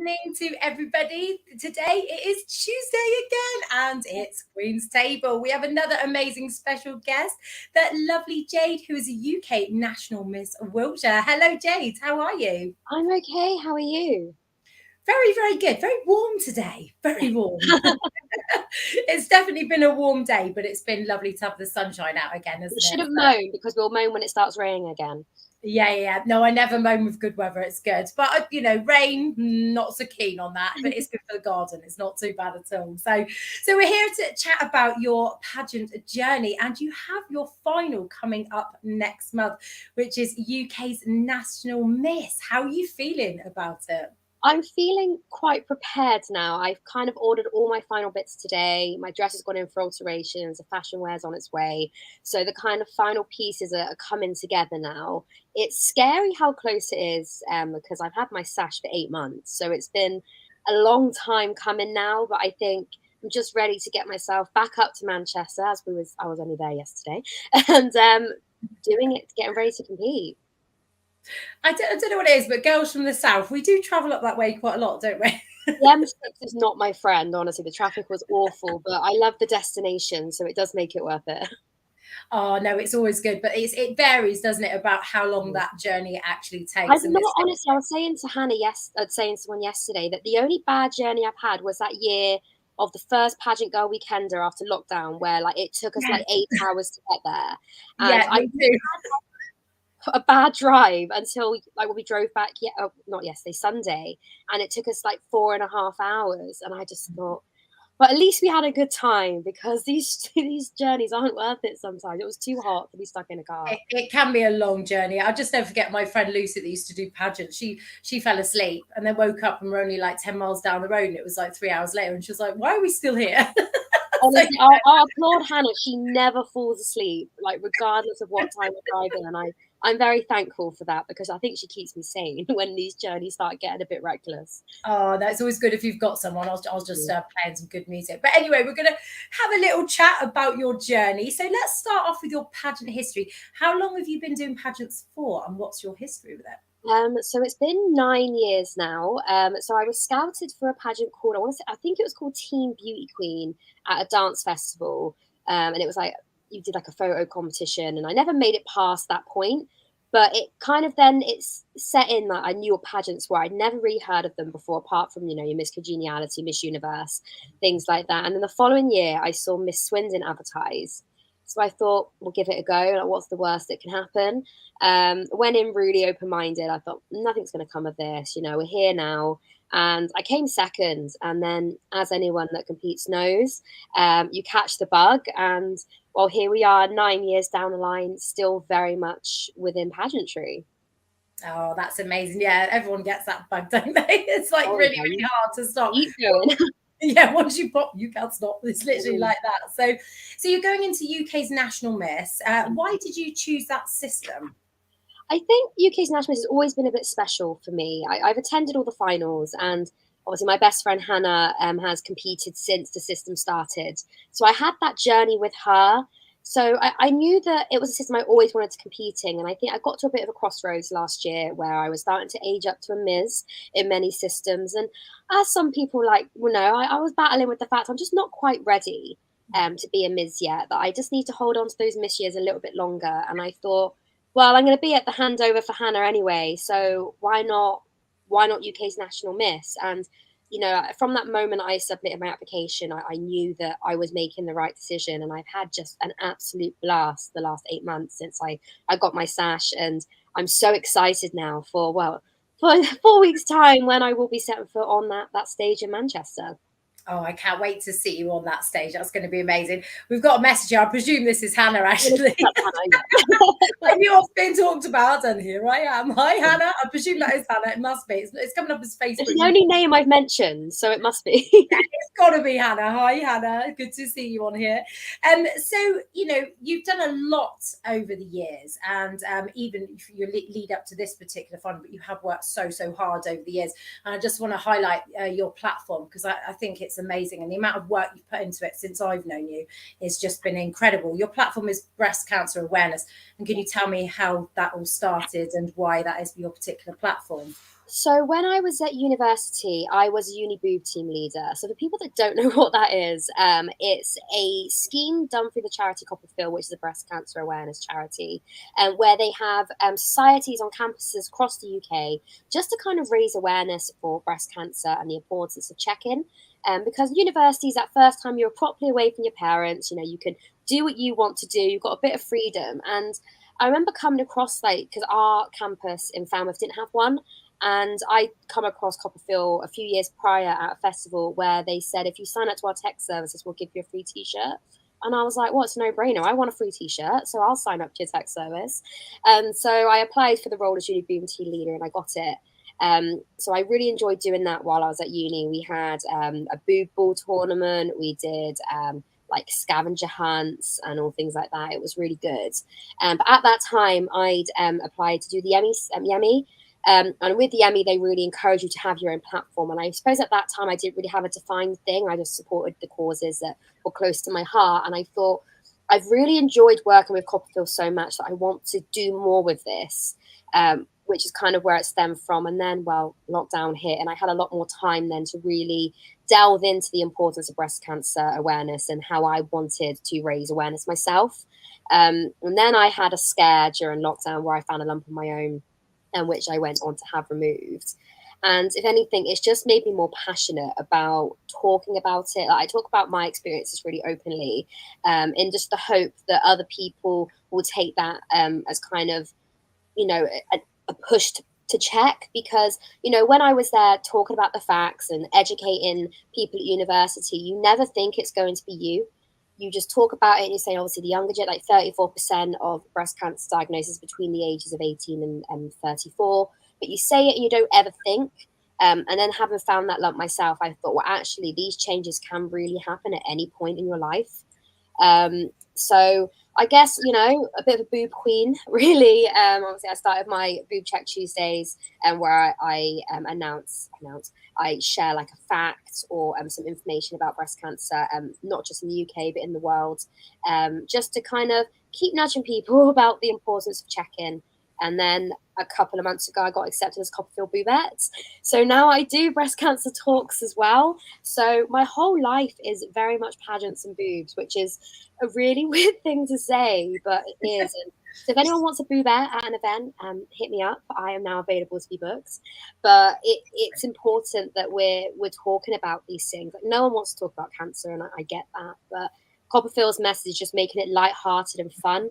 evening to everybody. Today it is Tuesday again and it's Queen's Table. We have another amazing special guest, that lovely Jade, who is a UK National Miss Wiltshire. Hello, Jade. How are you? I'm okay. How are you? Very, very good. Very warm today. Very warm. It's definitely been a warm day, but it's been lovely to have the sunshine out again, We isn't it? shouldn't moan because we'll moan when it starts raining again. Yeah. No, I never moan with good weather. It's good. But, rain, not so keen on that. But it's good for the garden. It's not too bad at all. So we're here to chat about your pageant journey. And you have your final coming up next month, which is UK's National Miss. How are you feeling about it? I'm feeling quite prepared now. I've kind of ordered all my final bits today. My dress has gone in for alterations. The fashion wear's on its way. So the kind of final pieces are coming together now. It's scary how close it is because I've had my sash for 8 months. So it's been a long time coming now. But I think I'm just ready to get myself back up to Manchester I was only there yesterday and doing it, getting ready to compete. I don't know what it is, but girls from the south, we do travel up that way quite a lot, don't we? The M6 is not my friend, honestly. The traffic was awful, but I love the destination, so it does make it worth it. Oh no, it's always good, but it varies, doesn't it, about how long that journey actually takes. I'm not honestly. I was saying to Hannah saying to someone yesterday that the only bad journey I've had was that year of the first pageant girl weekender after lockdown, where like it took us like 8 hours to get there, and Yeah, me too. a bad drive until like when we drove back not yesterday, Sunday, and it took us like 4.5 hours, and I just thought, but at least we had a good time because these journeys aren't worth it sometimes. It was too hot to be stuck in a car. It can be a long journey. I'll just never forget my friend Lucy that used to do pageants. She fell asleep and then woke up and we're only like 10 miles down the road, and it was like 3 hours later, and she was like, why are we still here? Honestly, I applaud Hannah. She never falls asleep, like regardless of what time we're driving, and I'm very thankful for that because I think she keeps me sane when these journeys start getting a bit reckless. Oh, that's always good if you've got someone. I'll just playing some good music. But anyway, we're going to have a little chat about your journey. So let's start off with your pageant history. How long have you been doing pageants for, and what's your history with it? So it's been 9 years now. So I was scouted for a pageant called, I think it was called Teen Beauty Queen at a dance festival. And it was like, you did like a photo competition, and I never made it past that point. But it kind of then it's set in that I knew what pageants were. I'd never really heard of them before, apart from, your Miss Congeniality, Miss Universe, things like that. And then the following year, I saw Miss Swindon advertise. So I thought, we'll give it a go. Like, what's the worst that can happen? Went in really open-minded. I thought, nothing's going to come of this. We're here now. And I came second. And then, as anyone that competes knows, you catch the bug. And well, here we are 9 years down the line, still very much within pageantry. Oh, that's amazing. Yeah, everyone gets that bug, don't they? It's like really hard to stop. Keep going. Yeah, once you pop, you can't stop. It's literally like that. So you're going into UK's National Miss. Why did you choose that system? I think UK's National Miss has always been a bit special for me. I've attended all the finals, and obviously my best friend Hannah has competed since the system started. So I had that journey with her. So I knew that it was a system I always wanted to compete in. And I think I got to a bit of a crossroads last year where I was starting to age up to a Ms in many systems. And as some people I was battling with the fact I'm just not quite ready to be a Ms yet, that I just need to hold on to those Miss years a little bit longer. And I thought, well, I'm going to be at the handover for Hannah anyway. So why not UK's National Miss? And from that moment I submitted my application, I knew that I was making the right decision, and I've had just an absolute blast the last 8 months since I got my sash, and I'm so excited now for 4 weeks' time when I will be setting foot on that stage in Manchester. Oh, I can't wait to see you on that stage. That's going to be amazing. We've got a message here. I presume this is Hannah, actually. I knew I was being talked about, and here I am. Hi, Hannah. I presume that is Hannah. It must be. It's coming up as Facebook. It's the only name I've mentioned, so it must be. It's got to be Hannah. Hi, Hannah. Good to see you on here. So, you've done a lot over the years, and even if you lead up to this particular fund, but you have worked so hard over the years. And I just want to highlight your platform, because I think it's amazing, and the amount of work you've put into it since I've known you has just been incredible. Your platform is breast cancer awareness, and can you tell me how how that all started and why that is your particular platform. So when I was at university, I was a uni boob team leader. So for people that don't know what that is, it's a scheme done through the charity Copperfield, which is a breast cancer awareness charity, where they have societies on campuses across the UK just to kind of raise awareness for breast cancer and the importance of checking. Because universities, that first time you're properly away from your parents, you know, you can do what you want to do. You've got a bit of freedom. And I remember coming across, like, because our campus in Falmouth didn't have one. And I come across Copperfield a few years prior at a festival where they said, if you sign up to our tech services, we'll give you a free t-shirt. And I was like, well, it's a no-brainer. I want a free t-shirt, so I'll sign up to your tech service. And so I applied for the role as uni boom team leader and I got it. So I really enjoyed doing that while I was at uni. We had a boob ball tournament. We did like scavenger hunts and all things like that. It was really good. But at that time, I'd applied to do the Emmy. And with the Emmy, they really encourage you to have your own platform. And I suppose at that time, I didn't really have a defined thing. I just supported the causes that were close to my heart. And I thought, I've really enjoyed working with Copperfield so much that I want to do more with this, which is kind of where it stemmed from. And then, well, lockdown hit, and I had a lot more time then to really delve into the importance of breast cancer awareness and how I wanted to raise awareness myself. And then I had a scare during lockdown where I found a lump on my own, which I went on to have removed. And if anything, it's just made me more passionate about talking about it. Like, I talk about my experiences really openly, in just the hope that other people will take that as kind of, you know, a push to check. Because, you know, when I was there talking about the facts and educating people at university, you never think it's going to be you. You just talk about it and you say, obviously, the younger age, like 34% of breast cancer diagnosis between the ages of 18 and 34. But you say it and you don't ever think. And then having found that lump myself, I thought, well, actually, these changes can really happen at any point in your life. So I guess, you know, a bit of a boob queen, really. Obviously, I started my Boob Check Tuesdays, where I I share like a fact or some information about breast cancer, not just in the UK, but in the world, just to kind of keep nudging people about the importance of checking. And then a couple of months ago, I got accepted as Copperfield Boobette. So now I do breast cancer talks as well. So my whole life is very much pageants and boobs, which is a really weird thing to say, but it is. And so if anyone wants a boobette at an event, hit me up. I am now available to be booked. But it's important that we're talking about these things. Like, no one wants to talk about cancer, and I get that. But Copperfield's message is just making it lighthearted and fun.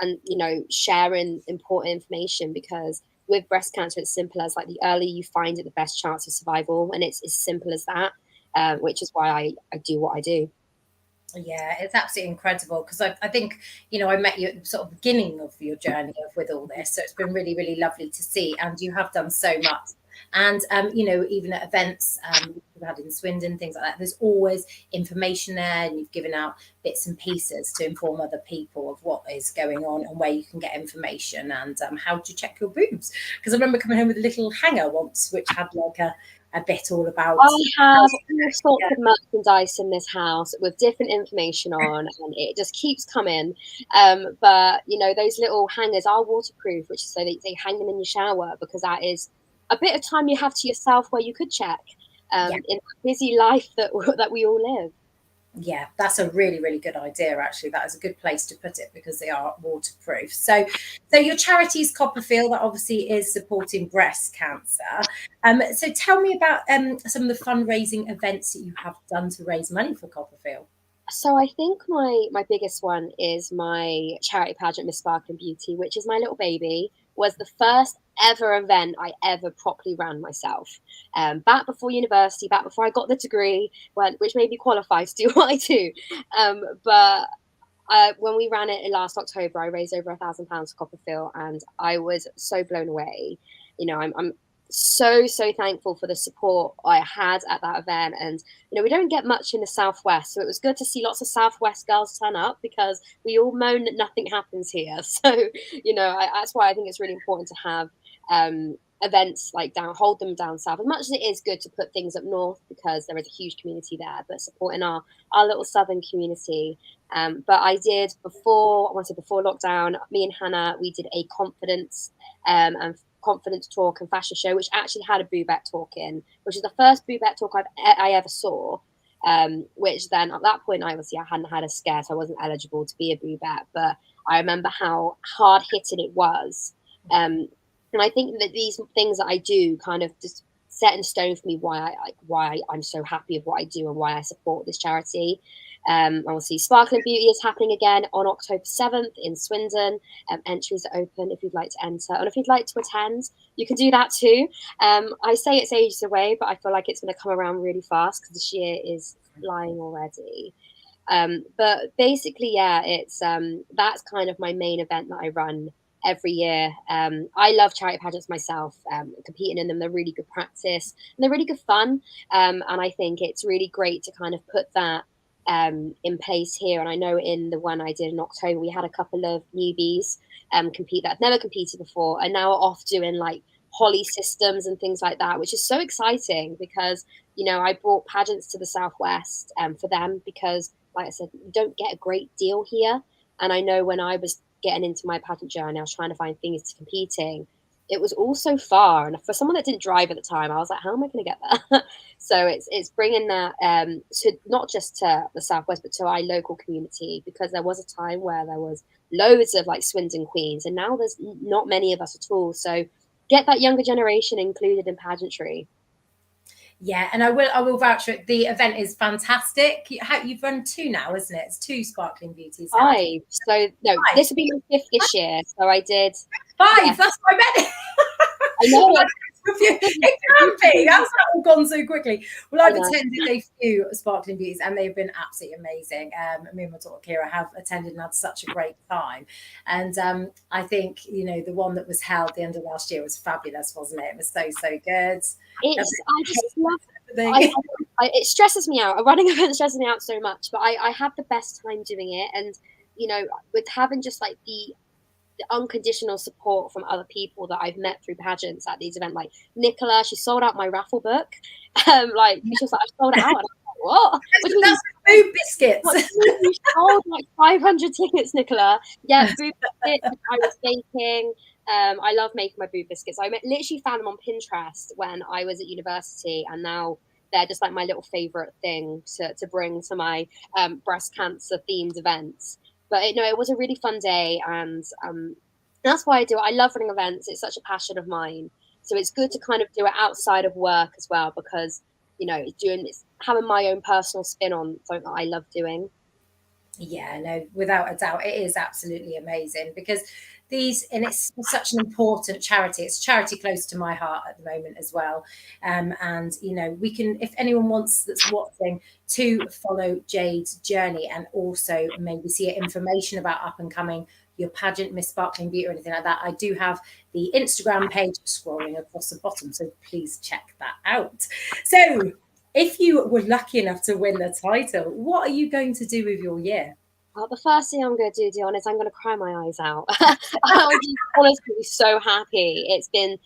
And, you know, sharing important information, because with breast cancer, it's simple as, like, the earlier you find it, the best chance of survival. And it's as simple as that, which is why I do what I do. Yeah, it's absolutely incredible, because I think, you know, I met you at the sort of beginning of your journey with all this. So it's been really, really lovely to see. And you have done so much. And, you know, even at events we've had in Swindon, things like that, there's always information there, and you've given out bits and pieces to inform other people of what is going on and where you can get information and how to check your boobs. Because I remember coming home with a little hanger once, which had like a bit all about. I have all sorts of merchandise in this house with different information on, and it just keeps coming. But, you know, those little hangers are waterproof, which is so they hang them in your shower, because that is a bit of time you have to yourself where you could check in the busy life that we all live. Yeah, that's a really, really good idea, actually. That is a good place to put it, because they are waterproof. So your charity's Copperfield, that obviously is supporting breast cancer. So tell me about some of the fundraising events that you have done to raise money for Copperfield. So I think my biggest one is my charity pageant, Miss Sparkling Beauty, which is my little baby. Was the first ever event I ever properly ran myself. Back before university, back before I got the degree, which made me qualify to do what I do. But when we ran it last October, I raised over £1,000 for Copperfield, and I was so blown away. You know, I'm so thankful for the support I had at that event. And, you know, we don't get much in the Southwest, so it was good to see lots of Southwest girls turn up, because we all moan that nothing happens here. So, you know, that's why I think it's really important to have events like hold them down south, as much as it is good to put things up north because there is a huge community there, but supporting our little southern community. But I did before lockdown, me and Hannah, we did a and confidence talk and fashion show, which actually had a boobette talk in, which is the first boobette talk I ever saw. Which then at that point, I hadn't had a scare, so I wasn't eligible to be a boobette, but I remember how hard hitting it was. And I think that these things that I do kind of just set in stone for me why I'm so happy with what I do and why I support this charity. Obviously, Sparkling Beauty is happening again on October 7th in Swindon. Entries are open if you'd like to enter. And if you'd like to attend, you can do that too. I say it's ages away, but I feel like it's going to come around really fast because this year is flying already. But basically, yeah, it's that's kind of my main event that I run every year. I love charity pageants myself. Competing in them, they're really good practice and they're really good fun. And I think it's really great to kind of put that in place here. And I know in the one I did in October, we had a couple of newbies compete that had never competed before and now are off doing like Holly systems and things like that, which is so exciting because, you know, I brought pageants to the Southwest for them because, like I said, you don't get a great deal here. And I know when I was getting into my pageant journey, I was trying to find things to competing. It was all so far, and for someone that didn't drive at the time, I was like, "How am I going to get there?" So it's bringing that to not just to the Southwest, but to our local community, because there was a time where there was loads of like Swindon queens, and now there's not many of us at all. So get that younger generation included in pageantry. Yeah, and I will vouch for it. The event is fantastic. You've run two now, isn't it? It's two Sparkling Beauties. Five. So no, this will be my fifth this year. So I did five. Yeah. That's what I meant. I know. It can be. That's all gone so quickly. Well, I've attended a few Sparkling Beauties and they've been absolutely amazing. Me and my daughter Kira have attended and had such a great time. And I think, you know, the one that was held the end of last year was fabulous, wasn't it? It was so good. I just love it. It stresses me out. A running event stresses me out so much, but I have the best time doing it. And, you know, with having just like the unconditional support from other people that I've met through pageants at these events, like Nicola, she sold out my raffle book. Like she was like, I sold it out. And I was like, what? That's boob biscuits. You sold like 500 tickets, Nicola. Yeah, boob biscuits. I was baking. I love making my boob biscuits. I literally found them on Pinterest when I was at university, and now they're just like my little favorite thing to bring to my breast cancer themed events. But it was a really fun day, and that's why I do it. I love running events. It's such a passion of mine. So it's good to kind of do it outside of work as well, because, you know, it's having my own personal spin on something that I love doing. Yeah, no, without a doubt, it is absolutely amazing because and it's such an important charity. It's a charity close to my heart at the moment as well. And, you know, we can, if anyone wants that's watching, to follow Jade's journey and also maybe see information about up and coming your pageant, Miss Sparkling Beauty or anything like that, I do have the Instagram page scrolling across the bottom. So please check that out. So if you were lucky enough to win the title, what are you going to do with your year? Well, the first thing I'm going to do, Dion, is I'm going to cry my eyes out. I'm honestly so happy. It's been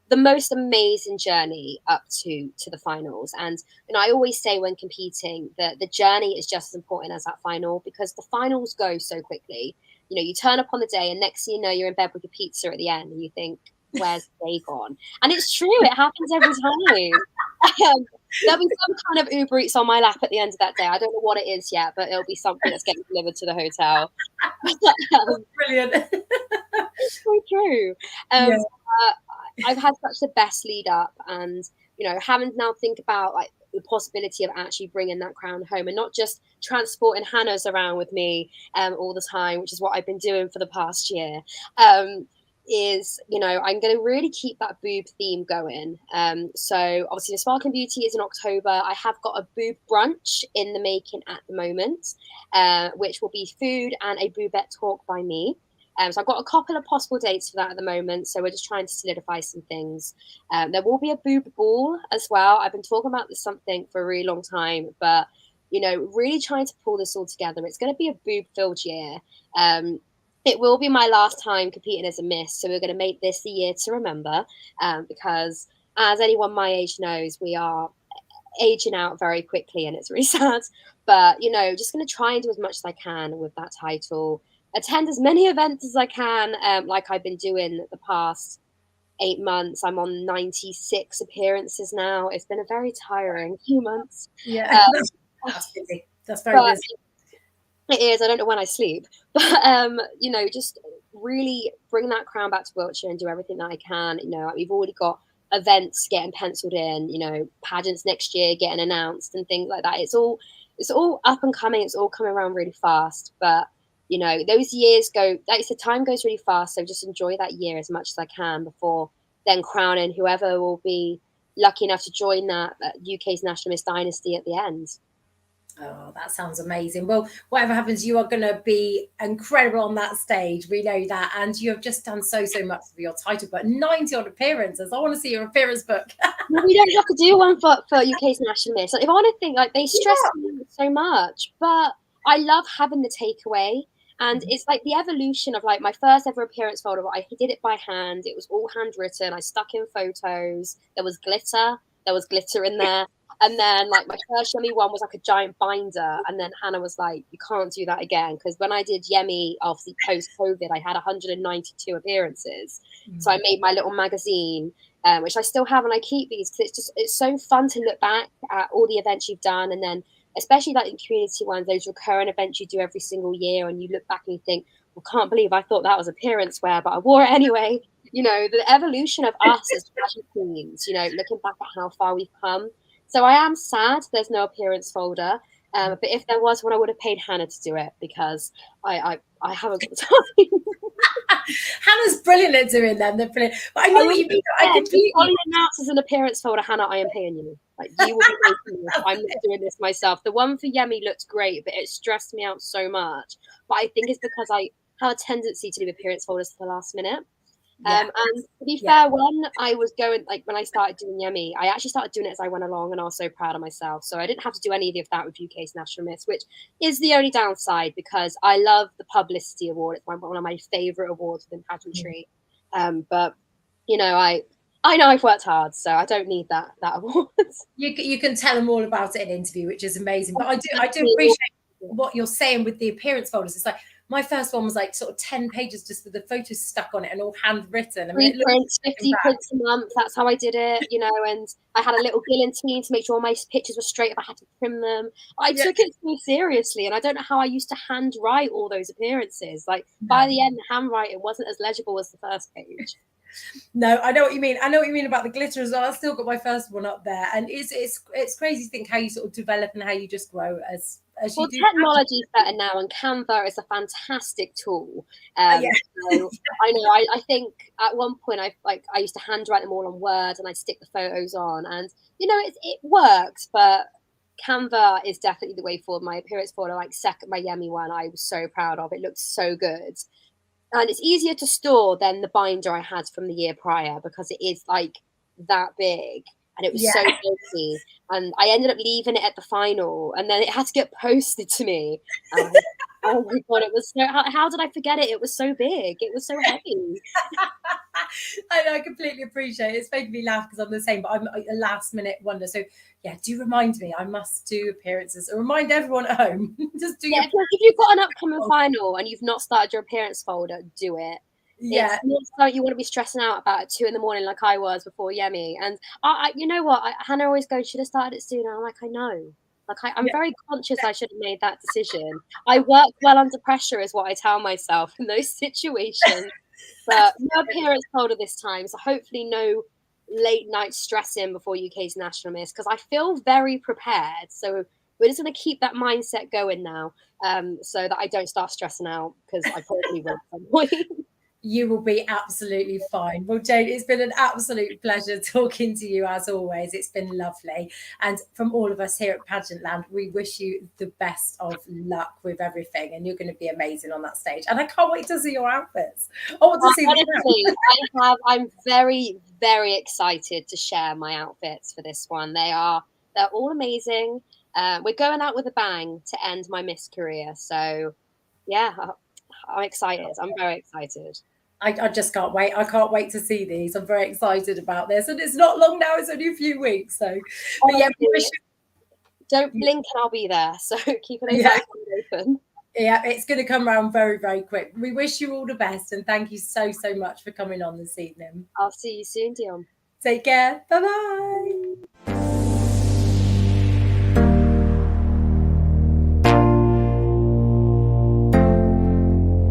the most amazing journey up to the finals. And, you know, I always say when competing that the journey is just as important as that final, because the finals go so quickly. You know, you turn up on the day and next thing you know, you're in bed with your pizza at the end and you think, where's the day gone? And it's true, it happens every time. There'll be some kind of Uber Eats on my lap at the end of that day. I don't know what it is yet, but it'll be something that's getting delivered to the hotel. Brilliant. It's so true. I've had such the best lead up, and, you know, having to now think about like the possibility of actually bringing that crown home and not just transporting Hannah's around with me all the time, which is what I've been doing for the past year. Is, you know, I'm going to really keep that boob theme going. So obviously the Sparkling Beauty is in October. I have got a boob brunch in the making at the moment, which will be food and a boobette talk by me. So I've got a couple of possible dates for that at the moment. So we're just trying to solidify some things. There will be a boob ball as well. I've been talking about this something for a really long time, but, you know, really trying to pull this all together. It's going to be a boob-filled year. it will be my last time competing as a Miss, so we're going to make this the year to remember, because as anyone my age knows, we are aging out very quickly, and it's really sad. But just going to try and do as much as I can with that title. Attend as many events as I can, like I've been doing the past 8 months. I'm on 96 appearances now. It's been a very tiring few months. Yeah, that's busy. That's very busy. It is. I don't know when I sleep, but just really bring that crown back to Wiltshire and do everything that I can. We've already got events getting penciled in. Pageants next year getting announced and things like that. It's all up and coming. It's all coming around really fast. But those years go. Like I said, time goes really fast. So just enjoy that year as much as I can before then crowning whoever will be lucky enough to join that UK's National Miss Dynasty at the end. Oh, that sounds amazing. Well, whatever happens, you are going to be incredible on that stage. We know that. And you have just done so much for your title, but 90 odd appearances. I want to see your appearance book. Well, we don't have to do one for UK's National Miss. Like, if I want to think, like, they stress me so much, but I love having the takeaway. And it's like the evolution of like my first ever appearance folder. I did it by hand. It was all handwritten. I stuck in photos. There was glitter in there. And then like my first Yemi one was like a giant binder. And then Hannah was like, you can't do that again. Because when I did Yemi, obviously post-COVID, I had 192 appearances. So I made my little magazine, which I still have, and I keep these because it's so fun to look back at all the events you've done. And then especially like in community ones, those recurring events you do every single year, and you look back and you think, well, can't believe I thought that was appearance wear, but I wore it anyway. The evolution of us as fashion queens, looking back at how far we've come. So I am sad there's no appearance folder. But if there was one, I would have paid Hannah to do it because I haven't got time. Hannah's brilliant at doing them. They're brilliant. But I know what you mean. I completely announce as an appearance folder, Hannah, I am paying you. Like, you will be making this. I'm not doing this myself. The one for Yemi looked great, but it stressed me out so much. But I think it's because I have a tendency to do appearance folders to the last minute. And to be fair, when I was going, like when I started doing Yemi, I actually started doing it as I went along, and I was so proud of myself. So I didn't have to do any of that with UK's National Miss, which is the only downside because I love the publicity award. It's one of my favourite awards within pageantry. But I know I've worked hard, so I don't need that award. You can tell them all about it in an interview, which is amazing. But I do appreciate what you're saying with the appearance folders. It's like my first one was like sort of 10 pages just with the photos stuck on it and all handwritten. I mean, 50 prints a month. That's how I did it, and I had a little guillotine to make sure all my pictures were straight if I had to trim them. I took it so seriously, and I don't know how I used to handwrite all those appearances. Like by the end, the handwriting wasn't as legible as the first page. No, I know what you mean. I know what you mean about the glitter as well. I've still got my first one up there, and it's crazy to think how you sort of develop and how you just grow as you do. Technology is better now, and Canva is a fantastic tool. So I know. I think at one point I used to handwrite them all on Word, and I'd stick the photos on, and it works, but Canva is definitely the way forward. My appearance folder, like my Yemi one, I was so proud of. It looked so good. And it's easier to store than the binder I had from the year prior because it is like that big and it was so busy. And I ended up leaving it at the final and then it had to get posted to me. Oh my God, it was so, how did I forget it? It was so big. It was so heavy. I know, I completely appreciate it. It's making me laugh because I'm the same, but I'm a last minute wonder. So yeah, do remind me. I must do appearances. Or remind everyone at home. Just do. If you've got an upcoming final and you've not started your appearance folder, do it. Yeah, it's not something you want to be stressing out about at 2 a.m. like I was before Yemi. And I you know what? Hannah always goes, should have started it sooner. I'm like, I know. Like I'm very conscious I should have made that decision. I work well under pressure is what I tell myself in those situations. But no appearance folder this time. So hopefully no late night stressing before UK's National Miss because I feel very prepared. So we're just going to keep that mindset going now so that I don't start stressing out because I probably will at some point. You will be absolutely fine. Well, Jade, it's been an absolute pleasure talking to you as always. It's been lovely. And from all of us here at Pageant Land, we wish you the best of luck with everything. And you're going to be amazing on that stage. And I can't wait to see your outfits. I want to see them. I'm very, very excited to share my outfits for this one. They're all amazing. We're going out with a bang to end my Miss career. So, yeah. I'm excited. I'm very excited. I just can't wait. I can't wait to see these. I'm very excited about this. And it's not long now, it's only a few weeks. So, but yeah, don't blink and I'll be there. So keep an eye open. Yeah, it's going to come around very, very quick. We wish you all the best. And thank you so, so much for coming on this evening. I'll see you soon, Dion. Take care. Bye-bye.